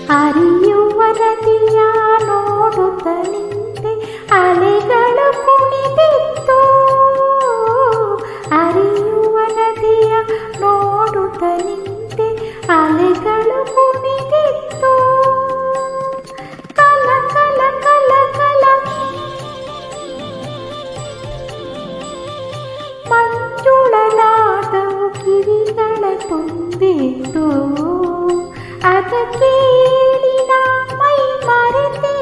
ಹರಿಯುವ ನದಿಯ ನೋಡುತ್ತ ನಿಂತೆ ಅಲೆಗಳು ಕುಣಿದಿತ್ತು. ಹರಿಯುವ ನದಿಯ ನೋಡುತ್ತ ನಿಂತೆ ಅಲೆಗಳು ಕುಣಿದಿತ್ತು. ಕಲ ಕಲ ಕಲ ಕಲ ಮಂಜುಳನಾದವು ಕಿವಿಗಳ ತುಂಬಿತು. ಅದ ಕೇಳಿ ನಾ ಮೈ ಮರೆತೆ